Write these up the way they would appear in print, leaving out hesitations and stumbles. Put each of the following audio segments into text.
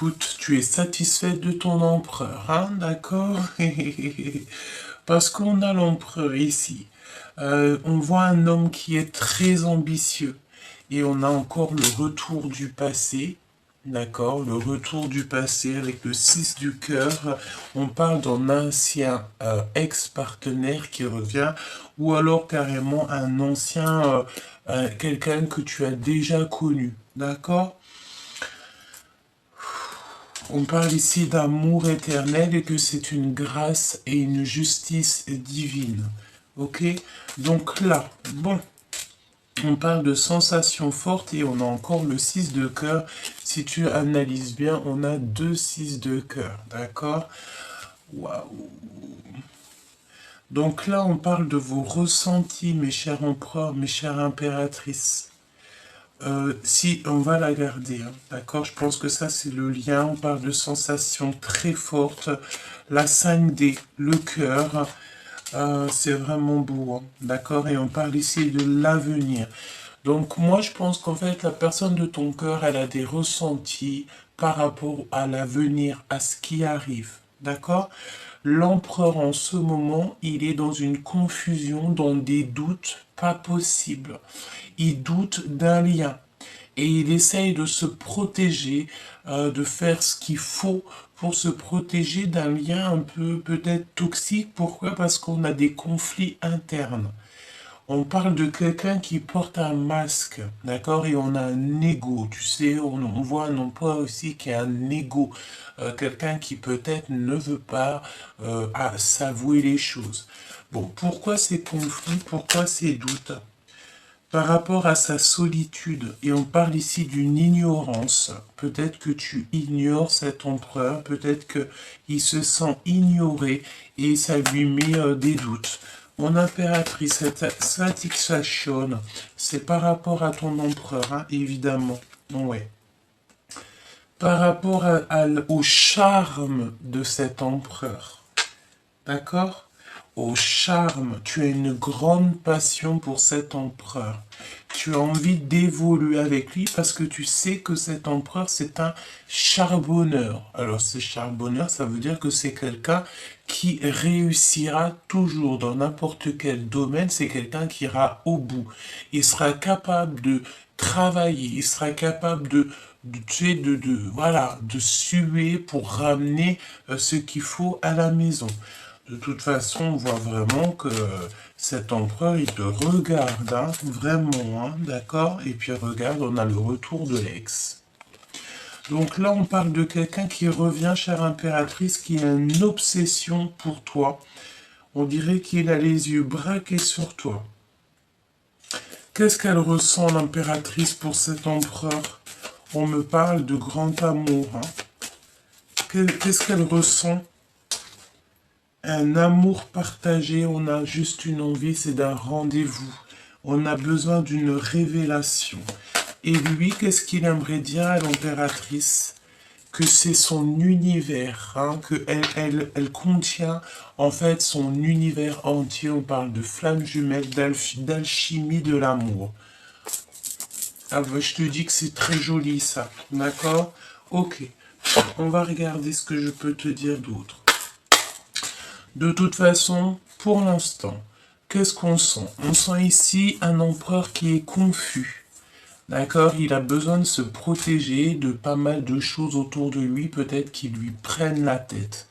Écoute, tu es satisfait de ton empereur, hein, d'accord? Parce qu'on a l'empereur ici. On voit un homme qui est très ambitieux. Et on a encore le retour du passé. D'accord? Le retour du passé avec le 6 du cœur. On parle d'un ancien ex-partenaire qui revient. Ou alors carrément un ancien, quelqu'un que tu as déjà connu. D'accord? On parle ici d'amour éternel et que c'est une grâce et une justice divine. Ok? Donc là, bon, on parle de sensations fortes et on a encore le 6 de cœur. Si tu analyses bien, on a deux 6 de cœur. D'accord? Waouh! Donc là, on parle de vos ressentis, mes chers empereurs, mes chères impératrices. Si on va la garder, hein, d'accord? Je pense que ça c'est le lien. On parle de sensations très fortes. La 5D, le cœur, c'est vraiment beau, hein, d'accord? Et on parle ici de l'avenir. Donc moi je pense qu'en fait la personne de ton cœur, elle a des ressentis par rapport à l'avenir, à ce qui arrive, d'accord? L'empereur en ce moment, il est dans une confusion, dans des doutes pas possibles. Il doute d'un lien et il essaye de se protéger, de faire ce qu'il faut pour se protéger d'un lien un peu peut-être toxique. Pourquoi? Parce qu'on a des conflits internes. On parle de quelqu'un qui porte un masque, d'accord, et on a un ego, tu sais, on voit un emploi aussi qui a un ego, quelqu'un qui peut-être ne veut pas s'avouer les choses. Bon, pourquoi ces conflits, pourquoi ces doutes? Par rapport à sa solitude, et on parle ici d'une ignorance, peut-être que tu ignores cet empereur, peut-être que il se sent ignoré et ça lui met des doutes. Mon impératrice, cette satisfaction, c'est par rapport à ton empereur, hein, évidemment. Ouais. Par rapport au charme de cet empereur. D'accord? Au charme, tu as une grande passion pour cet empereur. Tu as envie d'évoluer avec lui parce que tu sais que cet empereur, c'est un charbonneur. Alors, ce charbonneur, ça veut dire que c'est quelqu'un qui réussira toujours dans n'importe quel domaine. C'est quelqu'un qui ira au bout. Il sera capable de travailler. Il sera capable tu sais, voilà, de suer pour ramener ce qu'il faut à la maison. De toute façon, on voit vraiment que cet empereur, il te regarde, hein, vraiment, hein, d'accord? Et puis regarde, on a le retour de l'ex. Donc là, on parle de quelqu'un qui revient, chère impératrice, qui a une obsession pour toi. On dirait qu'il a les yeux braqués sur toi. Qu'est-ce qu'elle ressent, l'impératrice, pour cet empereur? On me parle de grand amour, hein. Qu'est-ce qu'elle ressent? Un amour partagé, on a juste une envie, c'est d'un rendez-vous. On a besoin d'une révélation. Et lui, qu'est-ce qu'il aimerait dire à l'impératrice? Que c'est son univers, hein, que elle contient en fait son univers entier. On parle de flamme jumelle, d'alchimie de l'amour. Ah, bah, je te dis que c'est très joli ça, d'accord? Ok, on va regarder ce que je peux te dire d'autre. De toute façon, pour l'instant, qu'est-ce qu'on sent? On sent ici un empereur qui est confus. D'accord? Il a besoin de se protéger de pas mal de choses autour de lui, peut-être qui lui prennent la tête.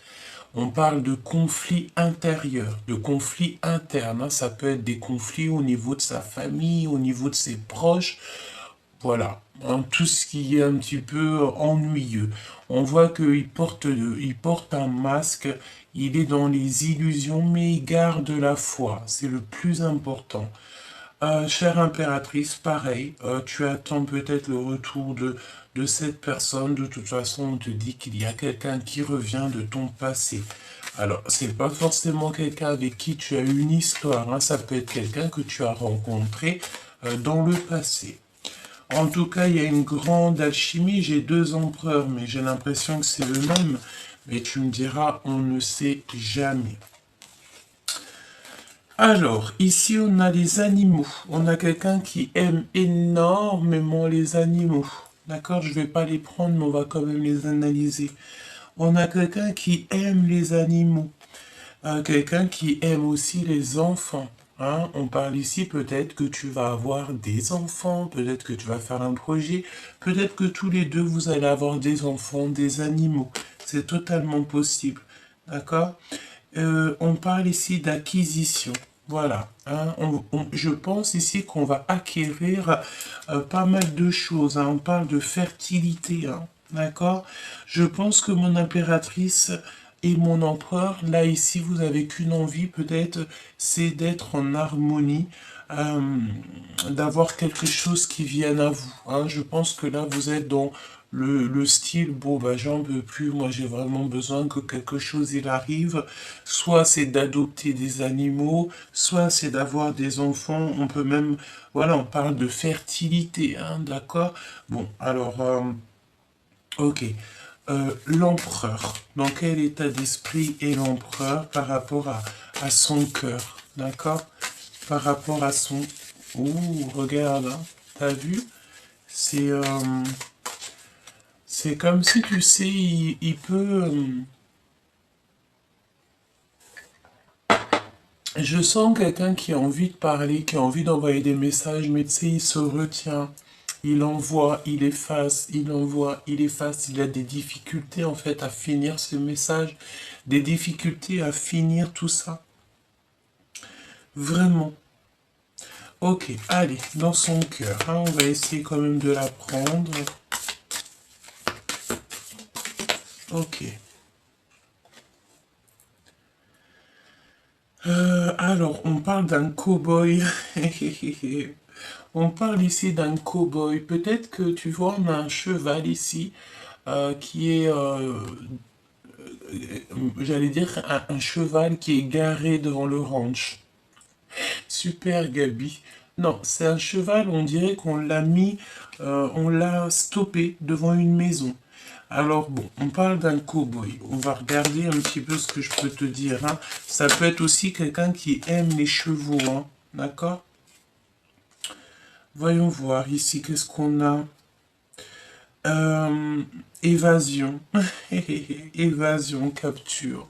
On parle de conflits intérieurs, de conflits internes, hein. Ça peut être des conflits au niveau de sa famille, au niveau de ses proches. Voilà, hein, tout ce qui est un petit peu ennuyeux. On voit il porte un masque, il est dans les illusions, mais il garde la foi. C'est le plus important. Chère impératrice, pareil, tu attends peut-être le retour de cette personne. De toute façon, on te dit qu'il y a quelqu'un qui revient de ton passé. Alors, c'est pas forcément quelqu'un avec qui tu as eu une histoire, hein. Ça peut être quelqu'un que tu as rencontré dans le passé. En tout cas, il y a une grande alchimie. J'ai deux empereurs, mais j'ai l'impression que c'est le même. Mais tu me diras, on ne sait jamais. Alors, ici, on a les animaux. On a quelqu'un qui aime énormément les animaux. D'accord? Je vais pas les prendre, mais on va quand même les analyser. On a quelqu'un qui aime les animaux. Quelqu'un qui aime aussi les enfants. Hein. On parle ici peut-être que tu vas avoir des enfants, peut-être que tu vas faire un projet, peut-être que tous les deux vous allez avoir des enfants, des animaux. C'est totalement possible. D'accord? On parle ici d'acquisition. Voilà. Hein. Je pense ici qu'on va acquérir pas mal de choses. Hein. On parle de fertilité. Hein. D'accord? Je pense que mon impératrice et mon empereur, là ici, vous avez qu'une envie peut-être, c'est d'être en harmonie, euh, d'avoir quelque chose qui vienne à vous. Hein. Je pense que là, vous êtes dans le style, bon, bah, j'en peux plus, moi j'ai vraiment besoin que quelque chose il arrive. Soit c'est d'adopter des animaux, soit c'est d'avoir des enfants. On peut même, voilà, on parle de fertilité, hein, d'accord? Bon, alors, ok. L'empereur, dans quel état d'esprit est l'empereur par rapport à son cœur, d'accord? Par rapport à son... Ouh, regarde, hein, t'as vu? C'est c'est comme si, tu sais, il peut... je sens quelqu'un qui a envie de parler, qui a envie d'envoyer des messages, mais tu sais, il se retient. Il envoie, il efface, il envoie, il efface. Il a des difficultés en fait à finir ce message, des difficultés à finir tout ça. Vraiment. Ok, allez, dans son cœur. Hein, on va essayer quand même de la prendre. Ok. Alors, on parle d'un cow-boy. On parle ici d'un cow-boy. Peut-être que tu vois, on a un cheval ici qui est, j'allais dire, un cheval qui est garé devant le ranch. Super Gabi. Non, c'est un cheval, on dirait qu'on l'a mis, on l'a stoppé devant une maison. Alors bon, on parle d'un cow-boy. On va regarder un petit peu ce que je peux te dire. Hein. Ça peut être aussi quelqu'un qui aime les chevaux. Hein. D'accord? Voyons voir ici, qu'est-ce qu'on a? Euh, évasion. Évasion, capture.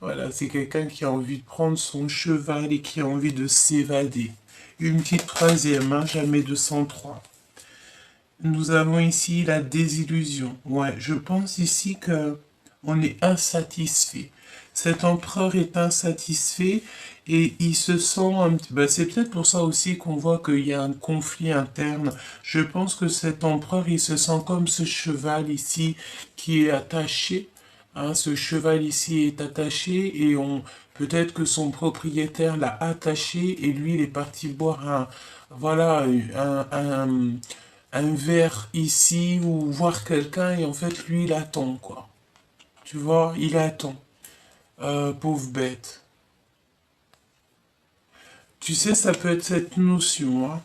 Voilà, c'est quelqu'un qui a envie de prendre son cheval et qui a envie de s'évader. Une petite troisième, hein, jamais 203. Nous avons ici la désillusion. Ouais, je pense ici que on est insatisfait. Cet empereur est insatisfait et il se sent un petit... Ben, c'est peut-être pour ça aussi qu'on voit qu'il y a un conflit interne. Je pense que cet empereur, il se sent comme ce cheval ici qui est attaché. Hein, ce cheval ici est attaché et on peut-être que son propriétaire l'a attaché et lui il est parti boire un voilà un verre ici ou voir quelqu'un et en fait lui il attend quoi. Tu vois, il attend. Pauvre bête. Tu sais, ça peut être cette notion, hein.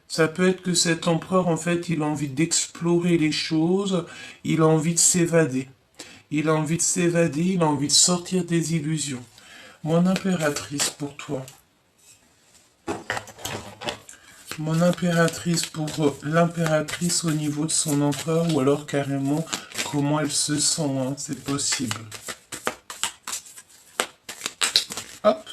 Ça peut être que cet empereur, en fait, il a envie d'explorer les choses, il a envie de s'évader. Il a envie de s'évader, il a envie de sortir des illusions. Mon impératrice pour toi. Mon impératrice pour l'impératrice au niveau de son empereur ou alors carrément comment elle se sent, hein, c'est possible. Hop.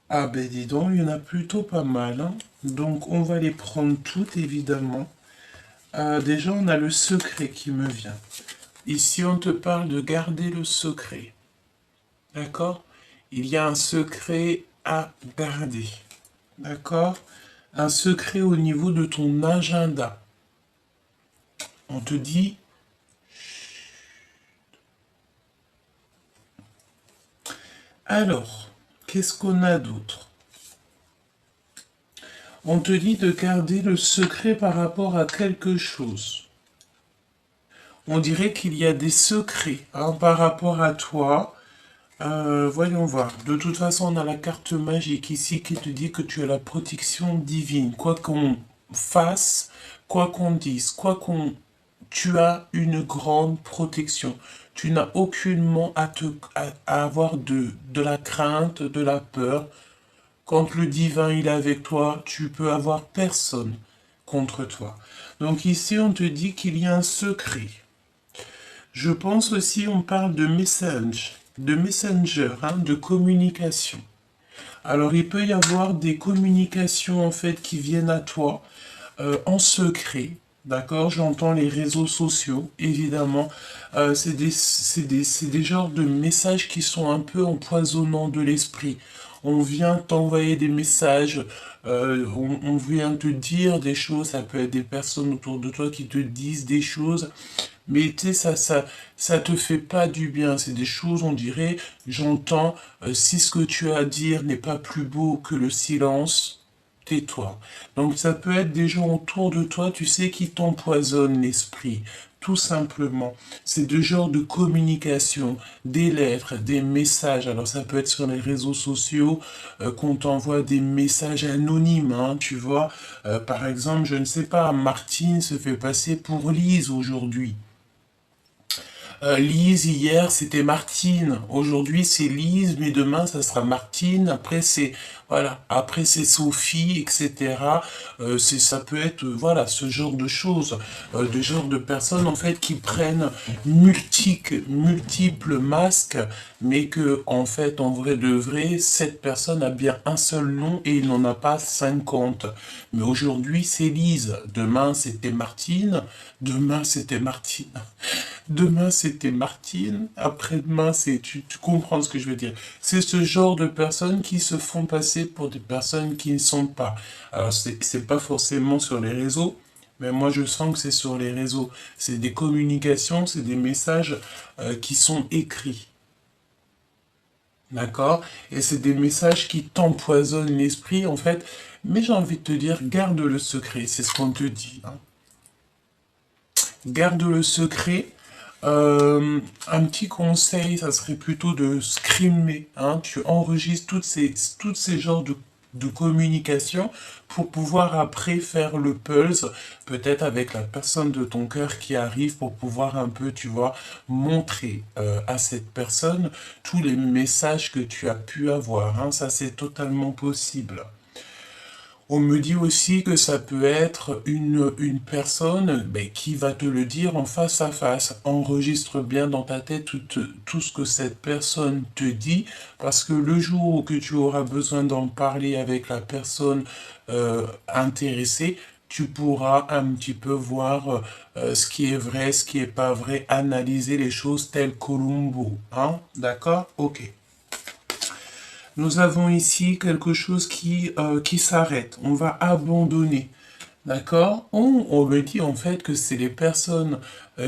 Ah ben dis donc, il y en a plutôt pas mal. Hein. Donc on va les prendre toutes évidemment. Déjà on a le secret qui me vient. Ici on te parle de garder le secret. D'accord? Il y a un secret à garder. D'accord? Un secret au niveau de ton agenda. On te dit, alors, qu'est-ce qu'on a d'autre? On te dit de garder le secret par rapport à quelque chose. On dirait qu'il y a des secrets hein, par rapport à toi. Voyons voir. De toute façon, on a la carte magique ici qui te dit que tu as la protection divine. Quoi qu'on fasse, quoi qu'on dise, quoi qu'on... Tu as une grande protection. Tu n'as aucunement à avoir de la crainte, de la peur. Quand le divin il est avec toi, tu peux avoir personne contre toi. Donc ici, on te dit qu'il y a un secret. Je pense aussi, on parle de message, de messenger, hein, de communication. Alors, il peut y avoir des communications, en fait, qui viennent à toi en secret. D'accord? J'entends les réseaux sociaux, évidemment. C'est des genres de messages qui sont un peu empoisonnants de l'esprit. On vient t'envoyer des messages, on vient te dire des choses, ça peut être des personnes autour de toi qui te disent des choses, mais tu sais, ça te fait pas du bien. C'est des choses, on dirait, j'entends, si ce que tu as à dire n'est pas plus beau que le silence, tais-toi. Donc ça peut être des gens autour de toi, tu sais, qui t'empoisonnent l'esprit. Tout simplement. C'est de genre de communication, des lettres, des messages. Alors ça peut être sur les réseaux sociaux, qu'on t'envoie des messages anonymes, hein, tu vois. Par exemple, je ne sais pas, Martine se fait passer pour Lise aujourd'hui. Lise, hier, c'était Martine. Aujourd'hui, c'est Lise, mais demain, ça sera Martine. Après, c'est, voilà. Après, c'est Sophie, etc. Ça peut être, voilà, ce genre de choses. De genre de personnes, en fait, qui prennent multiples masques, mais que, en fait, en vrai de vrai, cette personne a bien un seul nom et il n'en a pas 50. Mais aujourd'hui, c'est Lise. Demain, c'était Martine. Demain, c'était Martine. Demain, c'était Martine. Après-demain, tu comprends ce que je veux dire. C'est ce genre de personnes qui se font passer pour des personnes qui ne sont pas. Alors, c'est pas forcément sur les réseaux, mais moi, je sens que c'est sur les réseaux. C'est des communications, c'est des messages qui sont écrits. D'accord? Et c'est des messages qui t'empoisonnent l'esprit, en fait. Mais j'ai envie de te dire, garde le secret. C'est ce qu'on te dit, hein. Garde le secret. Un petit conseil, ça serait plutôt de screamer, hein. Tu enregistres toutes ces genres de communication pour pouvoir après faire le pulse, peut-être avec la personne de ton cœur qui arrive pour pouvoir un peu, tu vois, montrer à cette personne tous les messages que tu as pu avoir, hein. Ça, c'est totalement possible. On me dit aussi que ça peut être une personne ben, qui va te le dire en face à face. Enregistre bien dans ta tête tout ce que cette personne te dit, parce que le jour où que tu auras besoin d'en parler avec la personne intéressée, tu pourras un petit peu voir ce qui est vrai, ce qui est pas vrai, analyser les choses telles Columbo. Hein? D'accord? Ok. Nous avons ici quelque chose qui s'arrête. On va abandonner. D'accord? On me dit en fait que c'est les personnes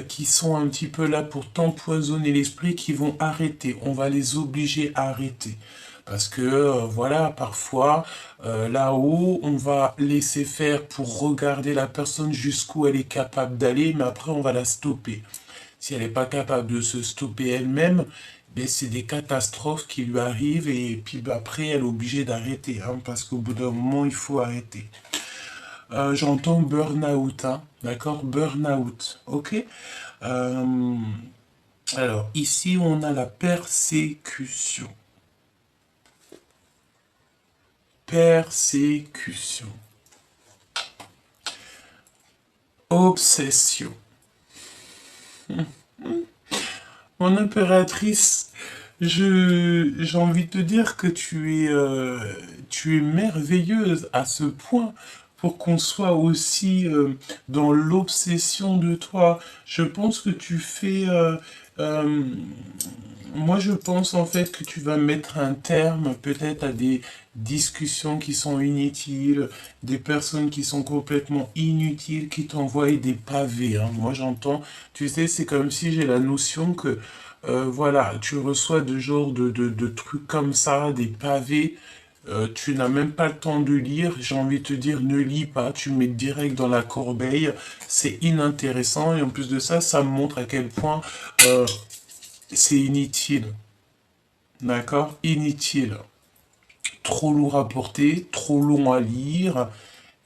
qui sont un petit peu là pour t'empoisonner l'esprit qui vont arrêter. On va les obliger à arrêter. Parce que voilà, parfois, là-haut, on va laisser faire pour regarder la personne jusqu'où elle est capable d'aller, mais après, on va la stopper. Si elle n'est pas capable de se stopper elle-même, ben c'est des catastrophes qui lui arrivent et puis ben, après, elle est obligée d'arrêter, hein, parce qu'au bout d'un moment, il faut arrêter. J'entends burn-out, hein, d'accord? Burn-out, ok? Euh, alors, ici, on a la persécution. Persécution. Obsession. Mon impératrice, j'ai envie de te dire que tu es merveilleuse à ce point pour qu'on soit aussi dans l'obsession de toi. Je pense que tu fais, euh, moi je pense en fait que tu vas mettre un terme peut-être à des discussions qui sont inutiles, des personnes qui sont complètement inutiles, qui t'envoient des pavés, hein. Moi j'entends, tu sais, c'est comme si j'ai la notion que voilà, tu reçois de genre de trucs comme ça, des pavés, tu n'as même pas le temps de lire, j'ai envie de te dire, ne lis pas, tu mets direct dans la corbeille, c'est inintéressant, et en plus de ça, ça me montre à quel point c'est inutile, d'accord? Inutile. Trop lourd à porter, trop long à lire,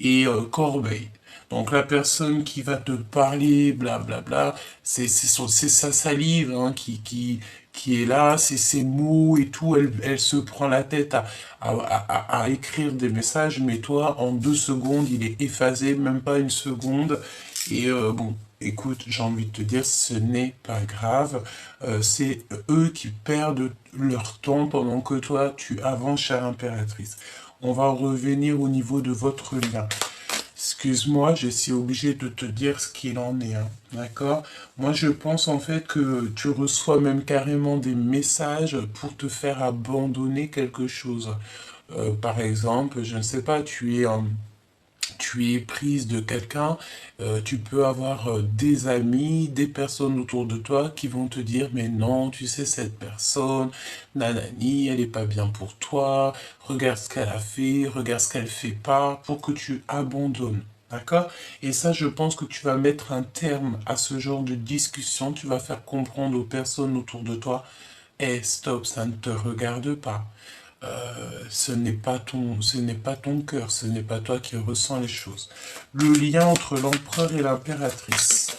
et corbeille. Donc la personne qui va te parler, blablabla, c'est sa salive hein, qui est là, c'est ses mots et tout, elle se prend la tête à écrire des messages, mais toi, en 2 secondes, il est effacé, même pas une seconde, Et bon, écoute, j'ai envie de te dire, ce n'est pas grave. C'est eux qui perdent leur temps pendant que toi, tu avances, chère impératrice. On va revenir au niveau de votre lien. Excuse-moi, je suis obligé de te dire ce qu'il en est, hein, d'accord? Moi, je pense en fait que tu reçois même carrément des messages pour te faire abandonner quelque chose. Par exemple, je ne sais pas, tu es prise de quelqu'un, tu peux avoir des amis, des personnes autour de toi qui vont te dire, mais non, tu sais, cette personne, nanani, elle est pas bien pour toi, regarde ce qu'elle a fait, regarde ce qu'elle fait pas, pour que tu abandonnes. D'accord? Et ça, je pense que tu vas mettre un terme à ce genre de discussion. Tu vas faire comprendre aux personnes autour de toi, eh, stop, ça ne te regarde pas. Ce n'est pas ton cœur, ce n'est pas toi qui ressens les choses. Le lien entre l'empereur et l'impératrice.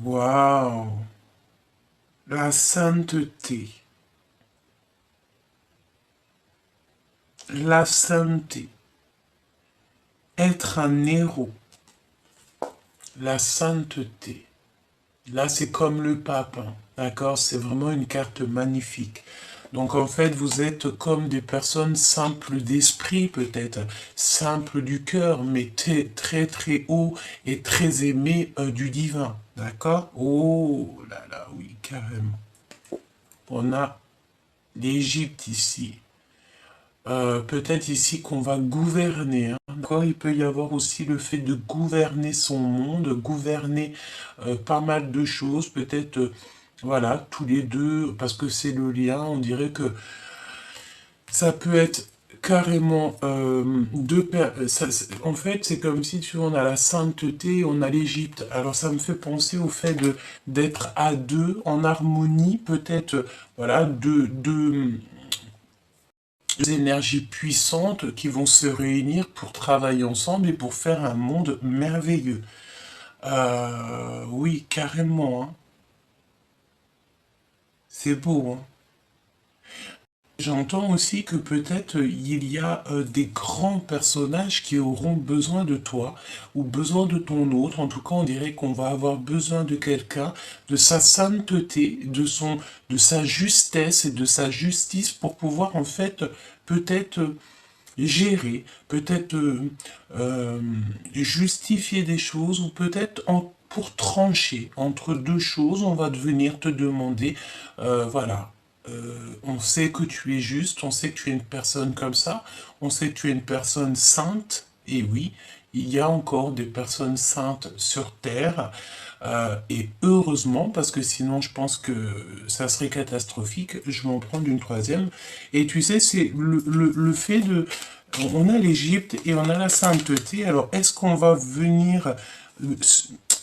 Waouh! La sainteté. La sainteté. Être un héros. La sainteté. Là, c'est comme le pape, hein, d'accord? C'est vraiment une carte magnifique. Donc, en fait, vous êtes comme des personnes simples d'esprit, peut-être, simples du cœur, mais très, très haut et très aimé du divin, d'accord? Oh là là, oui, carrément. On a l'Égypte ici. Peut-être ici qu'on va gouverner, hein, d'accord? Il peut y avoir aussi le fait de gouverner son monde, gouverner pas mal de choses, peut-être, voilà, tous les deux, parce que c'est le lien, on dirait que ça peut être carrément en fait, c'est comme si tu vois, on a la sainteté, on a l'Égypte. Alors ça me fait penser au fait de d'être à deux, en harmonie, peut-être, voilà, deux énergies puissantes qui vont se réunir pour travailler ensemble et pour faire un monde merveilleux. Oui, carrément, hein. C'est beau, hein. J'entends aussi que peut-être il y a des grands personnages qui auront besoin de toi ou besoin de ton autre. En tout cas, on dirait qu'on va avoir besoin de quelqu'un, de sa sainteté, de sa justesse et de sa justice pour pouvoir en fait peut-être gérer, peut-être euh, justifier des choses ou peut-être pour trancher entre deux choses, on va venir te demander, voilà, on sait que tu es juste, on sait que tu es une personne comme ça, on sait que tu es une personne sainte, et oui, il y a encore des personnes saintes sur Terre, et heureusement, parce que sinon je pense que ça serait catastrophique, je vais en prendre une troisième. Et tu sais, c'est le fait de... On a l'Égypte et on a la sainteté, alors est-ce qu'on va venir...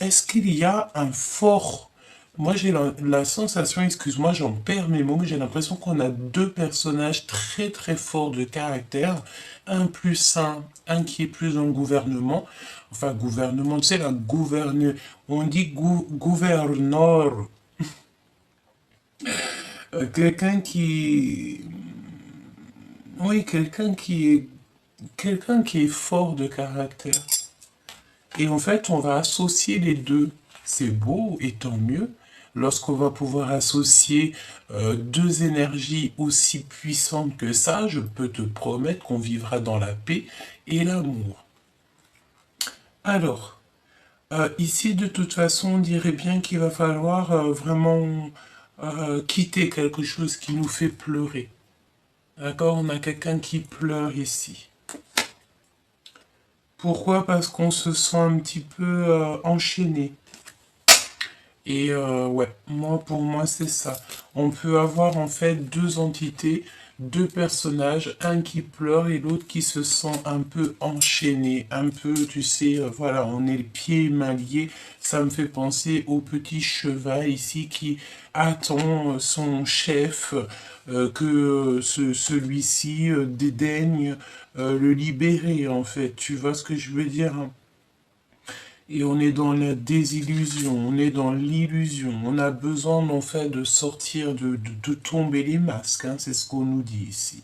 Est-ce qu'il y a un fort... Moi j'ai la sensation, excuse-moi, j'en perds mes mots, mais j'ai l'impression qu'on a deux personnages très très forts de caractère, un plus saint, un qui est plus dans le gouvernement, enfin gouvernement, tu sais, la gouverne, on dit gouverneur, quelqu'un qui, oui, quelqu'un qui est fort de caractère. Et en fait, on va associer les deux. C'est beau et tant mieux lorsqu'on va pouvoir associer deux énergies aussi puissantes que ça. Je peux te promettre qu'on vivra dans la paix et l'amour. Alors, ici, de toute façon, on dirait bien qu'il va falloir vraiment quitter quelque chose qui nous fait pleurer. D'accord? On a quelqu'un qui pleure ici. Pourquoi? Parce qu'on se sent un petit peu enchaîné. Et ouais, moi pour moi c'est ça. On peut avoir en fait deux entités, deux personnages, un qui pleure et l'autre qui se sent un peu enchaîné, un peu, tu sais, voilà, on est les pieds et mains liés. Ça me fait penser au petit cheval ici qui attend son chef, que celui-ci dédaigne le libérer en fait. Tu vois ce que je veux dire, hein? Et on est dans la désillusion, on est dans l'illusion. On a besoin en fait de sortir, de tomber les masques, hein, c'est ce qu'on nous dit ici.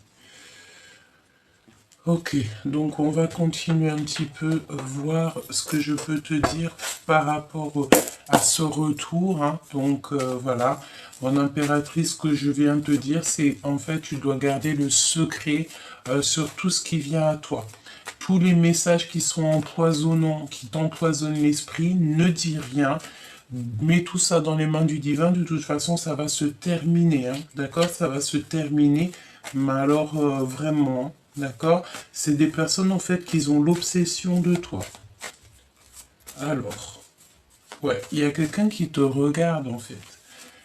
Ok, donc on va continuer un petit peu, voir ce que je peux te dire par rapport à ce retour, hein. Donc voilà, mon impératrice, ce que je viens de te dire, c'est en fait tu dois garder le secret sur tout ce qui vient à toi. Tous les messages qui sont empoisonnants, qui t'empoisonnent l'esprit, ne dis rien. Mets tout ça dans les mains du divin, de toute façon ça va se terminer, hein. D'accord? Ça va se terminer, mais alors vraiment, d'accord? C'est des personnes en fait qui ont l'obsession de toi. Alors, ouais, il y a quelqu'un qui te regarde en fait.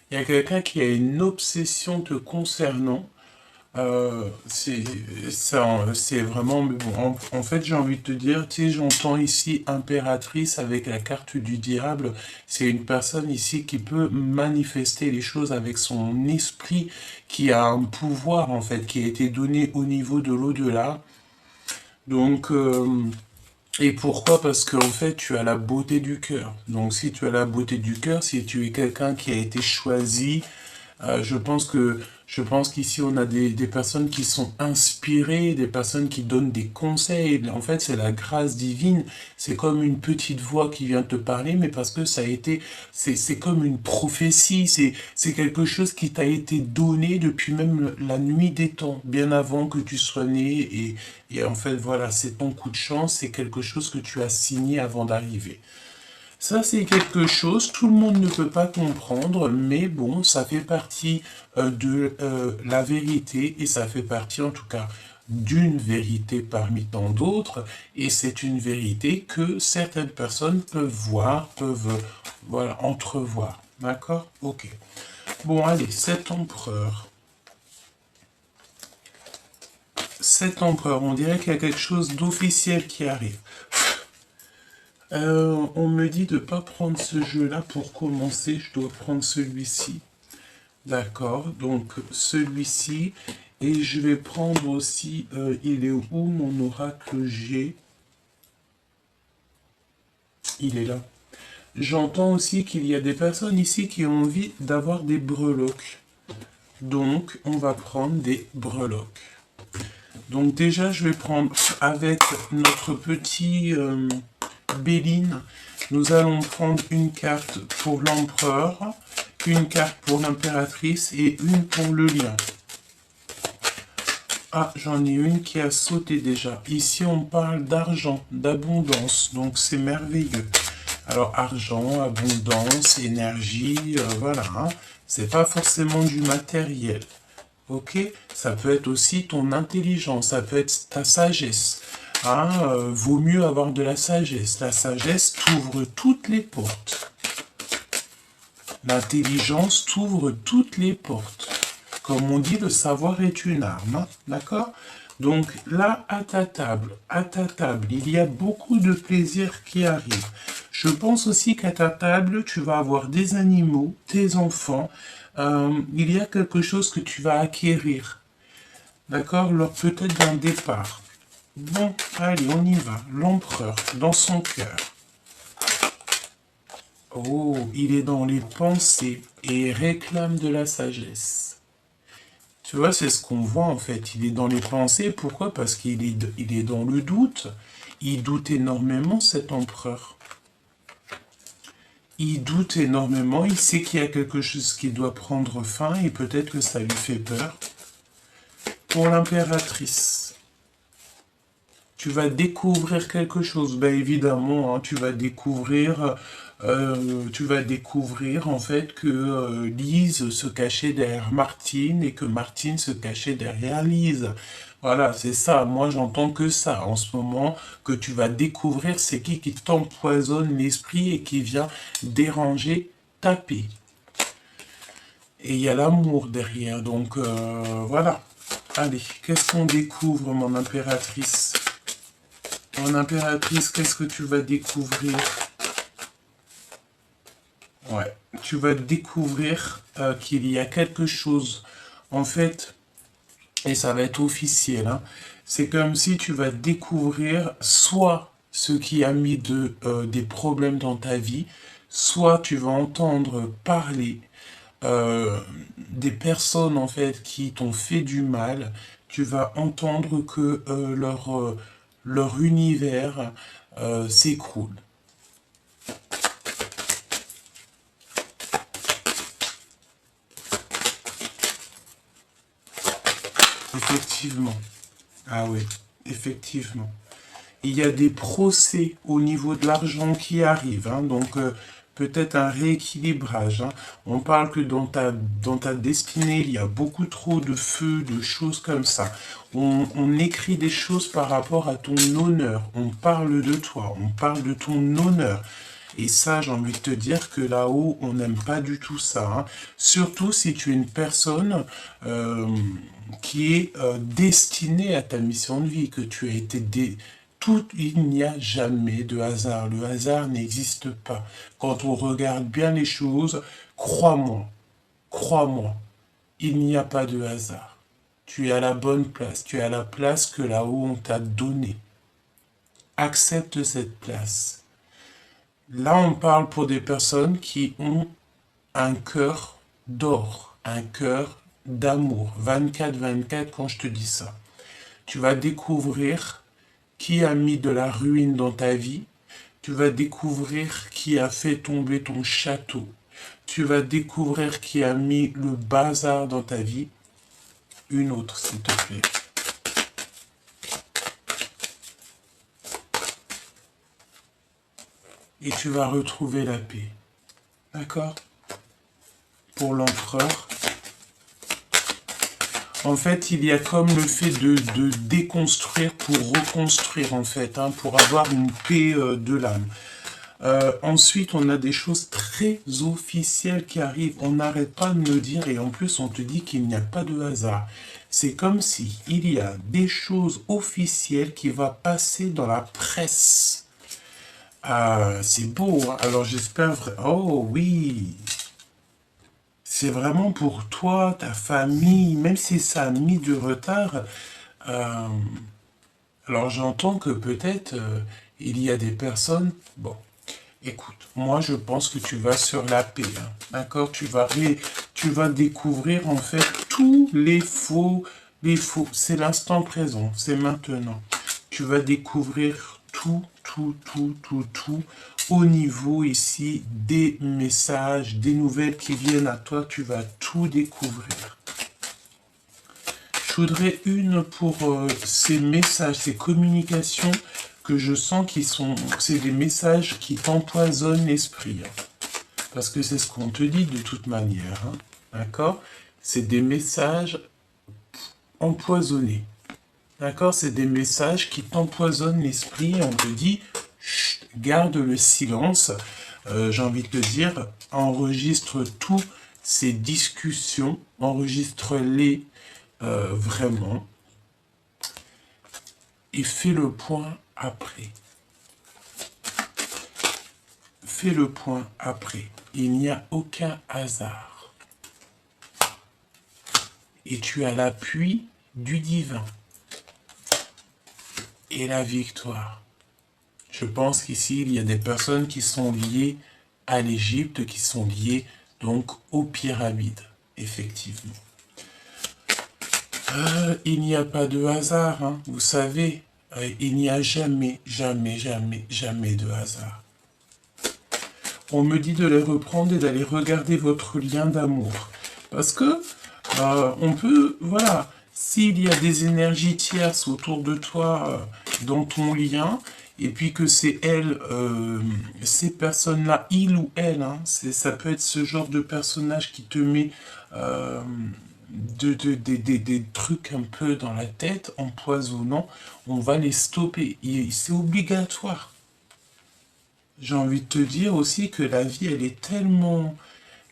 Il y a quelqu'un qui a une obsession te concernant. C'est ça, c'est vraiment, mais bon, en fait, j'ai envie de te dire, tu sais, j'entends ici impératrice avec la carte du diable. C'est une personne ici qui peut manifester les choses avec son esprit, qui a un pouvoir, en fait, qui a été donné au niveau de l'au-delà. Donc, et pourquoi? Parce qu'en fait, tu as la beauté du cœur. Donc, si tu as la beauté du cœur, si tu es quelqu'un qui a été choisi, je pense qu'ici on a des personnes qui sont inspirées, des personnes qui donnent des conseils. En fait, c'est la grâce divine. C'est comme une petite voix qui vient te parler, mais parce que ça a été, c'est comme une prophétie. C'est quelque chose qui t'a été donné depuis même la nuit des temps, bien avant que tu sois né. Et en fait, voilà, c'est ton coup de chance. C'est quelque chose que tu as signé avant d'arriver. Ça, c'est quelque chose, tout le monde ne peut pas comprendre, mais bon, ça fait partie de la vérité, et ça fait partie en tout cas d'une vérité parmi tant d'autres, et c'est une vérité que certaines personnes peuvent voir, peuvent, voilà, entrevoir. D'accord? Ok. Bon, allez, cet empereur. Cet empereur, on dirait qu'il y a quelque chose d'officiel qui arrive. On me dit de ne pas prendre ce jeu-là pour commencer, je dois prendre celui-ci. D'accord, donc celui-ci. Et je vais prendre aussi, il est où mon oracle G? Il est là. J'entends aussi qu'il y a des personnes ici qui ont envie d'avoir des breloques. Donc, on va prendre des breloques. Donc déjà, je vais prendre avec notre petit Béline, nous allons prendre une carte pour l'empereur, une carte pour l'impératrice et une pour le lion. Ah, j'en ai une qui a sauté déjà. Ici, on parle d'argent, d'abondance, donc c'est merveilleux. Alors, argent, abondance, énergie, voilà, hein. C'est pas forcément du matériel. Ok? Ça peut être aussi ton intelligence, ça peut être ta sagesse. Hein, vaut mieux avoir de la sagesse. La sagesse t'ouvre toutes les portes. L'intelligence t'ouvre toutes les portes. Comme on dit, le savoir est une arme. Hein, d'accord? Donc là, à ta table, il y a beaucoup de plaisir qui arrive. Je pense aussi qu'à ta table, tu vas avoir des animaux, tes enfants. Il y a quelque chose que tu vas acquérir. D'accord? Lors peut-être d'un départ. Bon, allez, on y va. L'empereur, dans son cœur. Oh, il est dans les pensées et réclame de la sagesse. Tu vois, c'est ce qu'on voit en fait. Il est dans les pensées. Pourquoi? Parce il est dans le doute. Il doute énormément, cet empereur. Il doute énormément. Il sait qu'il y a quelque chose qui doit prendre fin et peut-être que ça lui fait peur. Pour l'impératrice, tu vas découvrir quelque chose. Ben évidemment, hein, tu vas découvrir en fait que Lise se cachait derrière Martine et que Martine se cachait derrière Lise. Voilà, c'est ça. Moi, j'entends que ça en ce moment, que tu vas découvrir c'est qui t'empoisonne l'esprit et qui vient déranger ta paix. Et il y a l'amour derrière. Donc voilà. Allez, qu'est-ce qu'on découvre, mon impératrice? Mon impératrice, qu'est-ce que tu vas découvrir? Ouais, tu vas découvrir qu'il y a quelque chose, en fait, et ça va être officiel, hein. C'est comme si tu vas découvrir soit ce qui a mis des problèmes dans ta vie, soit tu vas entendre parler des personnes en fait qui t'ont fait du mal, tu vas entendre que leur univers s'écroule. Effectivement. Ah oui, effectivement. Il y a des procès au niveau de l'argent qui arrivent, hein, donc peut-être un rééquilibrage. Hein. On parle que dans ta destinée, il y a beaucoup trop de feu, de choses comme ça. On écrit des choses par rapport à ton honneur. On parle de toi, on parle de ton honneur. Et ça, j'ai envie de te dire que là-haut, on n'aime pas du tout ça. Hein. Surtout si tu es une personne qui est destinée à ta mission de vie, que tu as été il n'y a jamais de hasard. Le hasard n'existe pas. Quand on regarde bien les choses, crois-moi, crois-moi, il n'y a pas de hasard. Tu es à la bonne place. Tu es à la place que là-haut on t'a donnée. Accepte cette place. Là, on parle pour des personnes qui ont un cœur d'or, un cœur d'amour. 24-24 quand je te dis ça. Tu vas découvrir qui a mis de la ruine dans ta vie. Tu vas découvrir qui a fait tomber ton château. Tu vas découvrir qui a mis le bazar dans ta vie. Une autre, s'il te plaît. Et tu vas retrouver la paix. D'accord? Pour l'empereur. En fait, il y a comme le fait de déconstruire pour reconstruire, en fait, hein, pour avoir une paix de l'âme. Ensuite, on a des choses très officielles qui arrivent. On n'arrête pas de me dire, et en plus, on te dit qu'il n'y a pas de hasard. C'est comme si il y a des choses officielles qui vont passer dans la presse. C'est beau, hein? Alors j'espère... Oh oui! C'est vraiment pour toi, ta famille, même si ça a mis du retard. Alors j'entends que peut-être il y a des personnes... Bon, écoute, moi je pense que tu vas sur la paix, hein, d'accord? Tu vas découvrir en fait tous les faux. C'est l'instant présent, c'est maintenant. Tu vas découvrir tout au niveau ici des messages, des nouvelles qui viennent à toi, tu vas tout découvrir. Je voudrais une pour ces messages, ces communications que je sens qui sont, c'est des messages qui t'empoisonnent l'esprit. Hein. Parce que c'est ce qu'on te dit de toute manière, hein, d'accord? C'est des messages empoisonnés. D'accord? C'est des messages qui t'empoisonnent l'esprit. On te dit, chut, garde le silence. J'ai envie de te dire, enregistre toutes ces discussions, enregistre-les vraiment. Et fais le point après. Fais le point après. Il n'y a aucun hasard. Et tu as l'appui du divin. Et la victoire. Je pense qu'ici, il y a des personnes qui sont liées à l'Égypte, qui sont liées donc aux pyramides, effectivement. Il n'y a pas de hasard, hein, vous savez, il n'y a jamais de hasard. On me dit de les reprendre et d'aller regarder votre lien d'amour. Parce que on peut, voilà, s'il y a des énergies tierces autour de toi, dans ton lien, et puis que c'est elle, ces personnes-là, il ou elle, hein, ça peut être ce genre de personnage qui te met des trucs un peu dans la tête, empoisonnants, on va les stopper. C'est obligatoire. J'ai envie de te dire aussi que la vie, elle est tellement...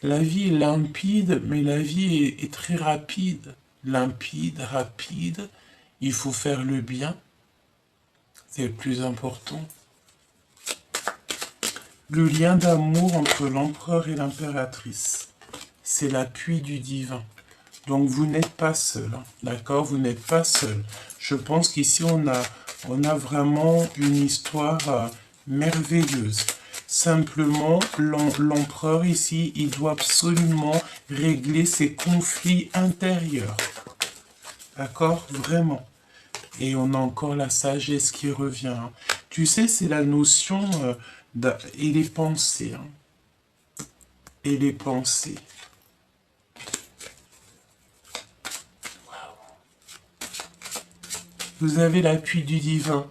La vie est limpide, mais la vie est très rapide. Limpide, rapide. Il faut faire le bien. C'est le plus important. Le lien d'amour entre l'empereur et l'impératrice. C'est l'appui du divin. Donc vous n'êtes pas seul. Hein, d'accord? Vous n'êtes pas seul. Je pense qu'ici, on a vraiment une histoire merveilleuse. Simplement, l'empereur ici, il doit absolument régler ses conflits intérieurs. D'accord? Vraiment. Et on a encore la sagesse qui revient, hein. Tu sais, c'est la notion et les pensées, hein. Et les pensées. Vous avez l'appui du divin.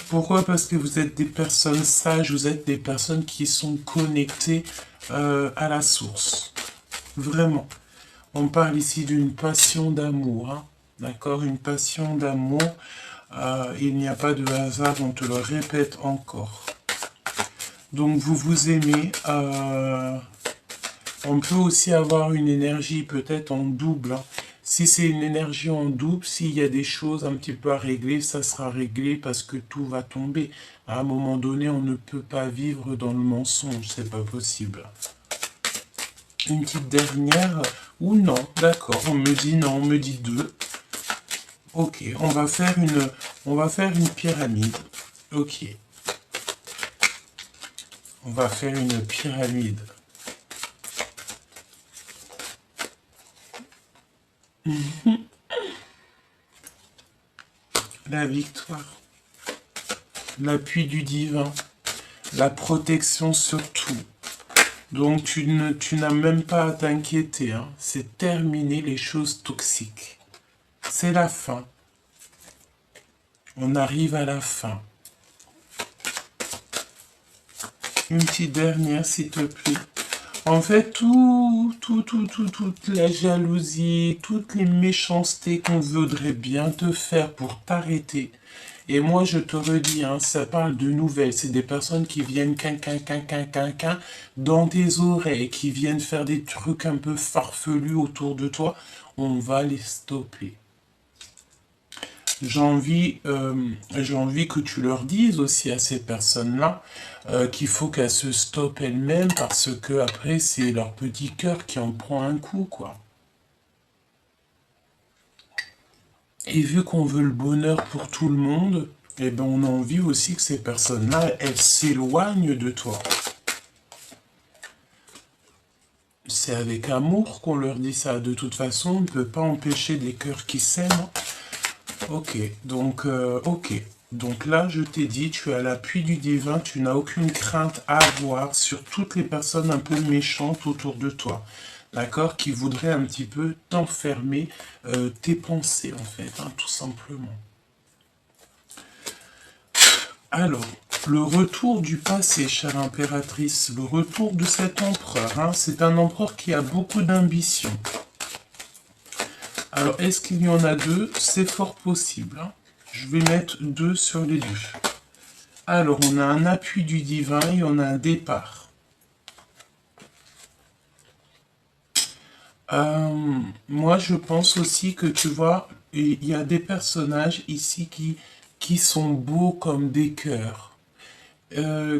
Pourquoi? Parce que vous êtes des personnes sages, vous êtes des personnes qui sont connectées à la source. Vraiment. On parle ici d'une passion d'amour, hein. D'accord? Une passion d'amour. Il n'y a pas de hasard, on te le répète encore. Donc vous vous aimez. On peut aussi avoir une énergie peut-être en double, hein. Si c'est une énergie en double, s'il y a des choses un petit peu à régler, ça sera réglé parce que tout va tomber. À un moment donné, on ne peut pas vivre dans le mensonge, c'est pas possible. Une petite dernière, ou non, d'accord, on me dit non, on me dit deux. Ok, on va faire une pyramide. Ok. On va faire une pyramide. La victoire, l'appui du divin, la protection sur tout. Donc tu n'as même pas à t'inquiéter, hein. C'est terminé les choses toxiques. C'est la fin. On arrive à la fin. Une petite dernière, s'il te plaît. En fait, toute la jalousie, toutes les méchancetés qu'on voudrait bien te faire pour t'arrêter. Et moi, je te redis, hein, ça parle de nouvelles. C'est des personnes qui viennent dans tes oreilles, qui viennent faire des trucs un peu farfelus autour de toi. On va les stopper. J'ai envie que tu leur dises aussi à ces personnes-là qu'il faut qu'elles se stoppent elles-mêmes parce que après c'est leur petit cœur qui en prend un coup, quoi. Et vu qu'on veut le bonheur pour tout le monde, eh ben on a envie aussi que ces personnes-là, elles s'éloignent de toi. C'est avec amour qu'on leur dit ça. De toute façon, on ne peut pas empêcher des cœurs qui s'aiment. Ok, donc, ok. Donc là, je t'ai dit, tu as l'appui du divin, tu n'as aucune crainte à avoir sur toutes les personnes un peu méchantes autour de toi. D'accord? Qui voudraient un petit peu t'enfermer tes pensées, en fait, hein, tout simplement. Alors, le retour du passé, chère impératrice, le retour de cet empereur, hein, c'est un empereur qui a beaucoup d'ambition. Alors, est-ce qu'il y en a deux? C'est fort possible, hein. Je vais mettre deux sur les deux. Alors, on a un appui du divin et on a un départ. Moi, je pense aussi que, tu vois, il y a des personnages ici qui sont beaux comme des cœurs.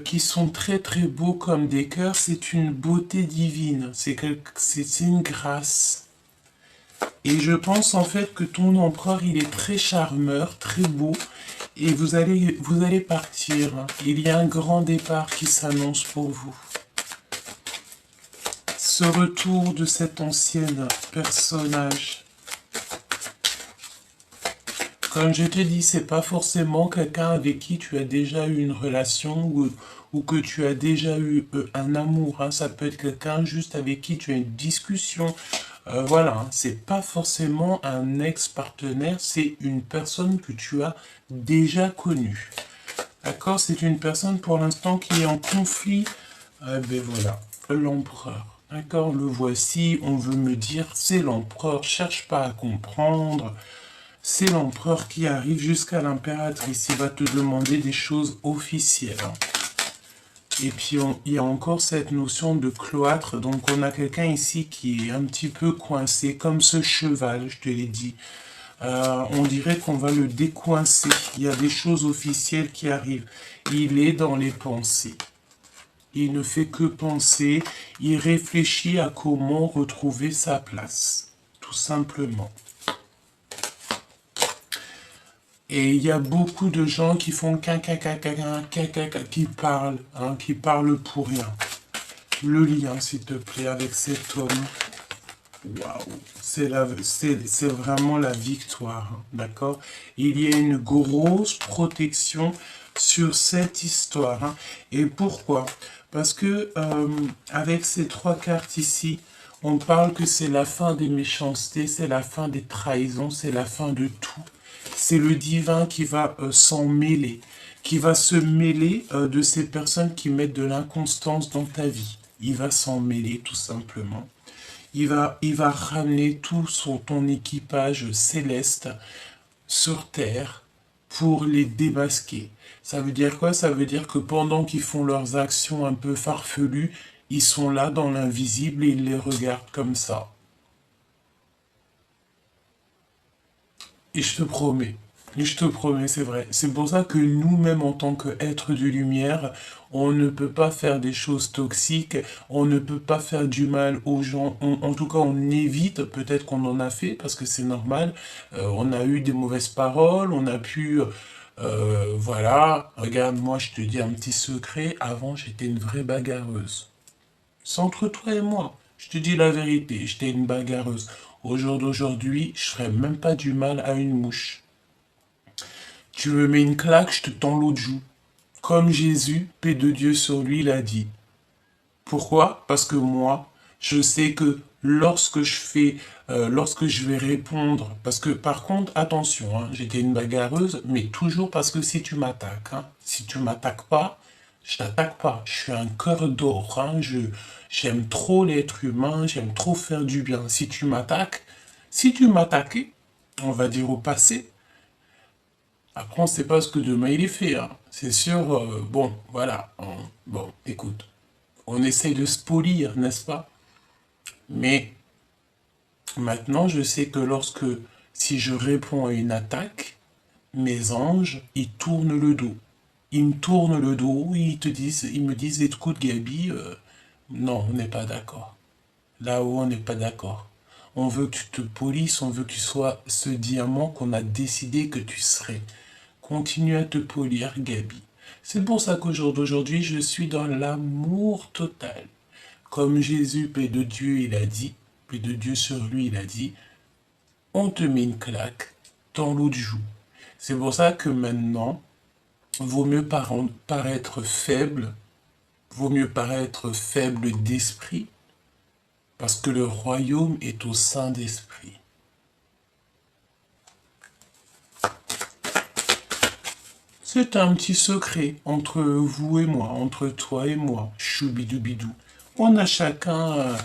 Qui sont très très beaux comme des cœurs. C'est une beauté divine. C'est une grâce. Et je pense en fait que ton empereur, il est très charmeur, très beau. Et vous allez partir. Il y a un grand départ qui s'annonce pour vous. Ce retour de cet ancien personnage. Comme je te dis, c'est pas forcément quelqu'un avec qui tu as déjà eu une relation ou que tu as déjà eu un amour, hein. Ça peut être quelqu'un juste avec qui tu as une discussion. Voilà, hein. C'est pas forcément un ex-partenaire, c'est une personne que tu as déjà connue. D'accord? C'est une personne pour l'instant qui est en conflit. Ben voilà, l'empereur. D'accord? Le voici, on veut me dire, c'est l'empereur, cherche pas à comprendre. C'est l'empereur qui arrive jusqu'à l'impératrice. Il va te demander des choses officielles. Et puis, il y a encore cette notion de cloître. Donc, on a quelqu'un ici qui est un petit peu coincé, comme ce cheval, je te l'ai dit. On dirait qu'on va le décoincer. Il y a des choses officielles qui arrivent. Il est dans les pensées. Il ne fait que penser. Il réfléchit à comment retrouver sa place. Tout simplement. Et il y a beaucoup de gens qui font qui parlent pour rien. Le lien, s'il te plaît, avec cet homme. Waouh, c'est vraiment la victoire, hein, d'accord? Il y a une grosse protection sur cette histoire, hein. Et pourquoi? Parce que avec ces trois cartes ici, on parle que c'est la fin des méchancetés, c'est la fin des trahisons, c'est la fin de tout. C'est le divin qui va s'en mêler, qui va se mêler de ces personnes qui mettent de l'inconstance dans ta vie. Il va s'en mêler tout simplement. Il va ramener ton équipage céleste sur Terre pour les démasquer. Ça veut dire quoi? Ça veut dire que pendant qu'ils font leurs actions un peu farfelues, ils sont là dans l'invisible et ils les regardent comme ça. Et je te promets, c'est vrai. C'est pour ça que nous-mêmes, en tant qu'êtres de lumière, on ne peut pas faire des choses toxiques, on ne peut pas faire du mal aux gens. En tout cas, on évite, peut-être qu'on en a fait, parce que c'est normal. On a eu des mauvaises paroles, on a pu... voilà, regarde, moi je te dis un petit secret, avant j'étais une vraie bagarreuse. C'est entre toi et moi. Je te dis la vérité, j'étais une bagarreuse. Au jour d'aujourd'hui, je ferais même pas du mal à une mouche. Tu me mets une claque, je te tends l'autre joue. Comme Jésus, paix de Dieu sur lui, l'a dit. Pourquoi? Parce que moi, je sais que lorsque je vais répondre, parce que par contre, attention, hein, j'étais une bagarreuse, mais toujours parce que si tu m'attaques, hein, si tu m'attaques pas, je t'attaque pas. Je suis un cœur d'or, hein, j'aime trop l'être humain, j'aime trop faire du bien. Si tu m'attaquais, on va dire au passé, après on sait pas ce que demain il est fait, hein. C'est sûr, bon, voilà, bon, écoute, on essaye de se polir, n'est-ce pas? Mais maintenant, je sais que si je réponds à une attaque, mes anges, ils tournent le dos. Ils me tournent le dos, ils me disent, écoute Gabi, non, on n'est pas d'accord. Là-haut, on n'est pas d'accord. On veut que tu te polisses, on veut que tu sois ce diamant qu'on a décidé que tu serais. Continue à te polir, Gabi. C'est pour ça qu'au jour d'aujourd'hui, je suis dans l'amour total. Comme Jésus, paix de Dieu, il a dit, paix de Dieu sur lui, il a dit, on te met une claque dans l'autre joue. C'est pour ça que maintenant, vaut mieux paraître faible, vaut mieux paraître faible d'esprit, parce que le royaume est au sein d'esprit. C'est un petit secret entre vous et moi, entre toi et moi, choubidoubidou. On a chacun, euh,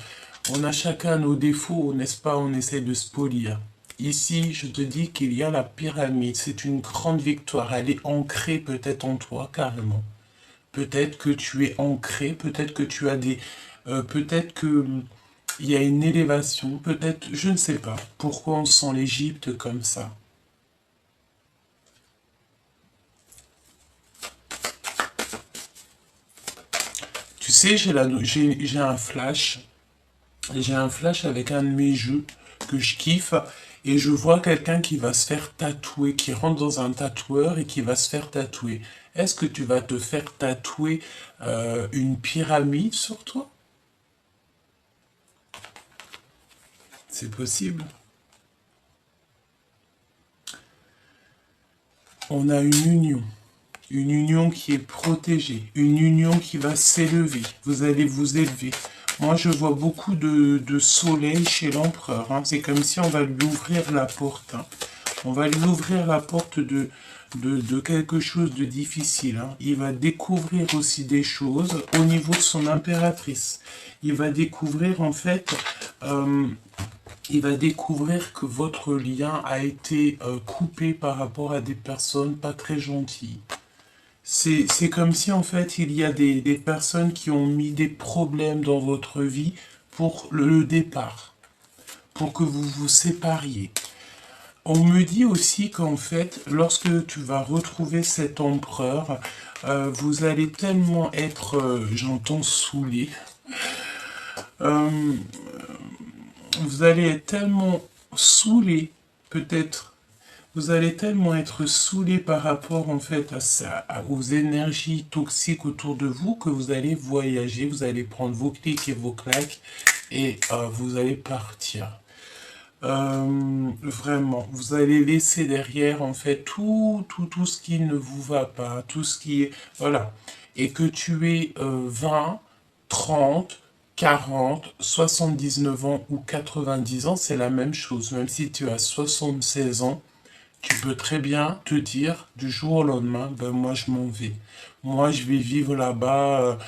on a chacun nos défauts, n'est-ce pas? On essaie de se polir. Ici, je te dis qu'il y a la pyramide. C'est une grande victoire. Elle est ancrée peut-être en toi, carrément. Peut-être que tu es ancré, peut-être que tu as peut-être que il y a une élévation, peut-être, je ne sais pas. Pourquoi on sent l'Égypte comme ça? Tu sais, j'ai un flash. J'ai un flash avec un de mes jeux que je kiffe et je vois quelqu'un qui va se faire tatouer, qui rentre dans un tatoueur et qui va se faire tatouer. Est-ce que tu vas te faire tatouer une pyramide sur toi? C'est possible. On a une union qui est protégée, une union qui va s'élever. Vous allez vous élever. Moi, je vois beaucoup de soleil chez l'empereur, hein. C'est comme si on va lui ouvrir la porte, hein. On va lui ouvrir la porte de quelque chose de difficile, hein. Il va découvrir aussi des choses au niveau de son impératrice. Il va découvrir en fait, euh, il va découvrir que votre lien a été coupé par rapport à des personnes pas très gentilles. C'est comme si en fait il y a des personnes qui ont mis des problèmes dans votre vie pour le départ, pour que vous vous sépariez. On me dit aussi qu'en fait, lorsque tu vas retrouver cet empereur, vous allez tellement être, j'entends saoulé, euh, vous allez être tellement saoulé, peut-être, vous allez tellement être saoulé par rapport en fait aux énergies toxiques autour de vous que vous allez voyager, vous allez prendre vos clics et vos claques et vous allez partir. Vraiment, vous allez laisser derrière en fait tout ce qui ne vous va pas, tout ce qui est, voilà, et que tu aies 20, 30, 40, 79 ans ou 90 ans, c'est la même chose, même si tu as 76 ans, tu peux très bien te dire du jour au lendemain, ben moi je m'en vais. Moi je vais vivre là-bas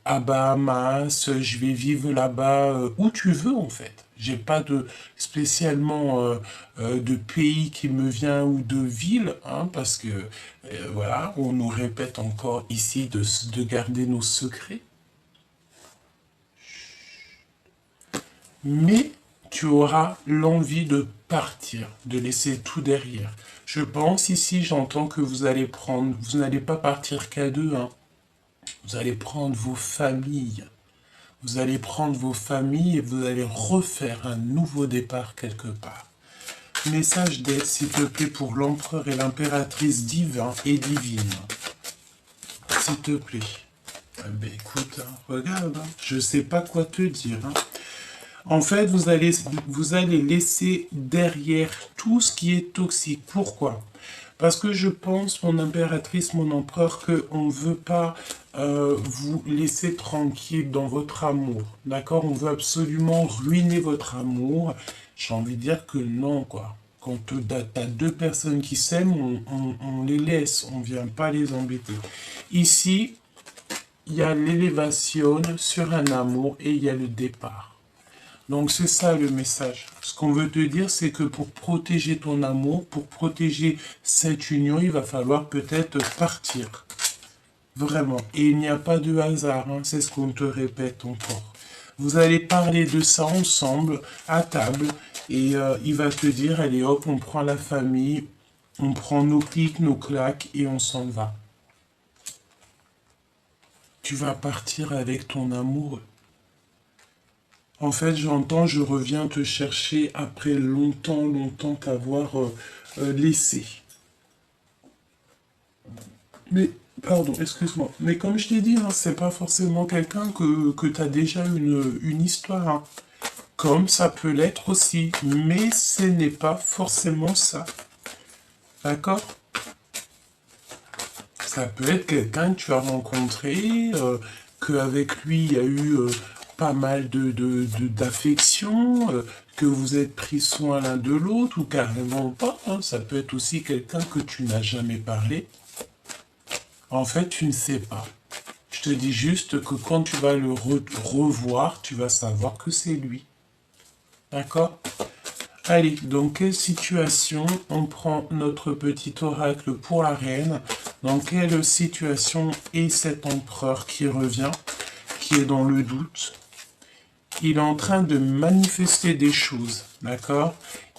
à Bahamas, je vais vivre là-bas où tu veux en fait. J'ai pas de spécialement de pays qui me vient ou de ville, hein, parce que voilà, on nous répète encore ici de garder nos secrets. Mais tu auras l'envie de partir, de laisser tout derrière. Je pense ici, j'entends que vous allez prendre, vous n'allez pas partir qu'à deux, hein. Vous allez prendre vos familles. Vous allez prendre vos familles et vous allez refaire un nouveau départ quelque part. Message d'aide, s'il te plaît, pour l'empereur et l'impératrice divin et divine. S'il te plaît. Eh ben, écoute, hein, regarde, hein, je sais pas quoi te dire. Hein. En fait, vous allez laisser derrière tout ce qui est toxique. Pourquoi? Parce que je pense, mon impératrice, mon empereur, qu'on ne veut pas vous laisser tranquille dans votre amour. D'accord? On veut absolument ruiner votre amour. J'ai envie de dire que non, quoi. Quand tu as deux personnes qui s'aiment, on les laisse, on ne vient pas les embêter. Ici, il y a l'élévation sur un amour et il y a le départ. Donc c'est ça le message. Ce qu'on veut te dire, c'est que pour protéger ton amour, pour protéger cette union, il va falloir peut-être partir. Vraiment. Et il n'y a pas de hasard, hein, c'est ce qu'on te répète encore. Vous allez parler de ça ensemble, à table, et il va te dire, allez hop, on prend la famille, on prend nos clics, nos claques, et on s'en va. Tu vas partir avec ton amoureux. En fait, j'entends, je reviens te chercher après longtemps t'avoir laissé. Mais, pardon, excuse-moi. Mais comme je t'ai dit, hein, c'est pas forcément quelqu'un que tu as déjà une histoire. Hein. Comme ça peut l'être aussi. Mais ce n'est pas forcément ça. D'accord? Ça peut être quelqu'un que tu as rencontré, qu'avec lui, il y a eu pas mal d'affection, que vous êtes pris soin l'un de l'autre, ou carrément pas. Hein. Ça peut être aussi quelqu'un que tu n'as jamais parlé. En fait, tu ne sais pas. Je te dis juste que quand tu vas le revoir, tu vas savoir que c'est lui. D'accord? Allez, dans quelle situation on prend notre petit oracle pour la reine? Dans quelle situation est cet empereur qui revient, qui est dans le doute? Il est en train de manifester des choses, d'accord?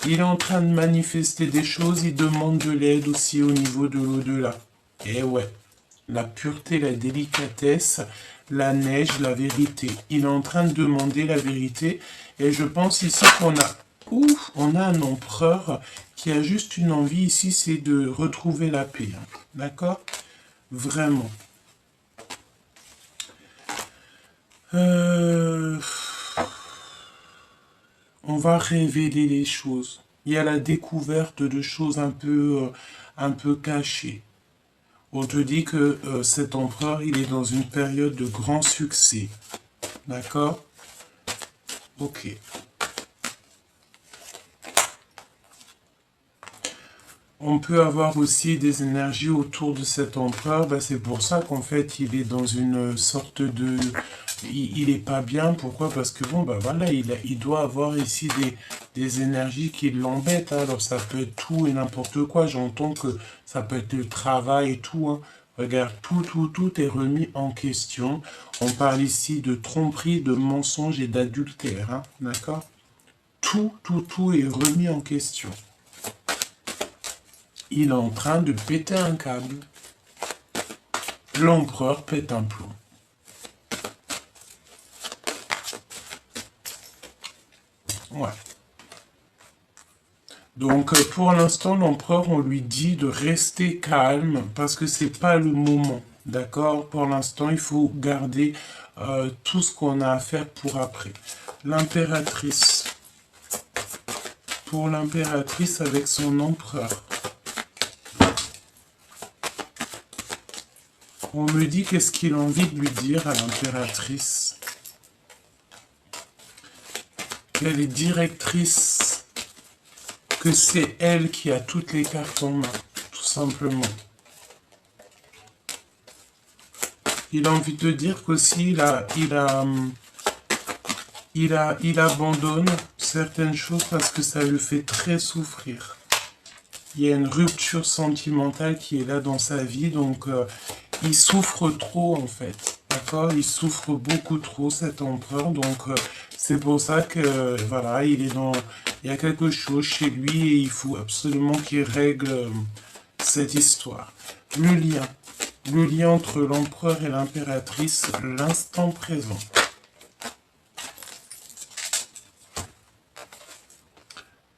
Il est en train de manifester des choses, il demande de l'aide aussi au niveau de l'au-delà. Et ouais, la pureté, la délicatesse, la neige, la vérité. Il est en train de demander la vérité. Et je pense ici qu'on a, on a un empereur qui a juste une envie ici, c'est de retrouver la paix. Hein. D'accord? Vraiment. On va révéler les choses. Il y a la découverte de choses un peu cachées. On te dit que cet empereur, il est dans une période de grand succès. D'accord? Ok. On peut avoir aussi des énergies autour de cet empereur. Ben, c'est pour ça qu'en fait, il est dans une sorte de... Il est pas bien. Pourquoi? Parce que bon, ben voilà, il doit avoir ici des énergies qui l'embêtent. Hein. Alors ça peut être tout et n'importe quoi. J'entends que ça peut être le travail et tout. Hein. Regarde, tout est remis en question. On parle ici de tromperie, de mensonge et d'adultère. Hein. D'accord? Tout est remis en question. Il est en train de péter un câble. L'empereur pète un plomb. Ouais. Donc pour l'instant, l'empereur, on lui dit de rester calme parce que c'est pas le moment. D'accord? Pour l'instant, il faut garder tout ce qu'on a à faire pour après. L'impératrice. Pour l'impératrice avec son empereur. On me dit qu'est-ce qu'il a envie de lui dire à l'impératrice. Qu'elle est directrice, que c'est elle qui a toutes les cartes en main, tout simplement. Il a envie de dire qu'aussi il abandonne certaines choses parce que ça le fait très souffrir. Il y a une rupture sentimentale qui est là dans sa vie, donc il souffre trop en fait. D'accord? Il souffre beaucoup trop cet empereur, donc c'est pour ça que voilà, il y a quelque chose chez lui et il faut absolument qu'il règle cette histoire. Le lien entre l'empereur et l'impératrice, l'instant présent.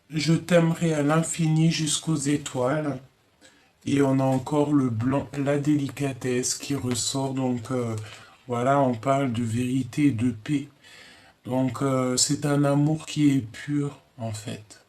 Je t'aimerai à l'infini jusqu'aux étoiles. Et on a encore le blanc, la délicatesse qui ressort. Donc voilà, on parle de vérité et de paix. Donc c'est un amour qui est pur en fait.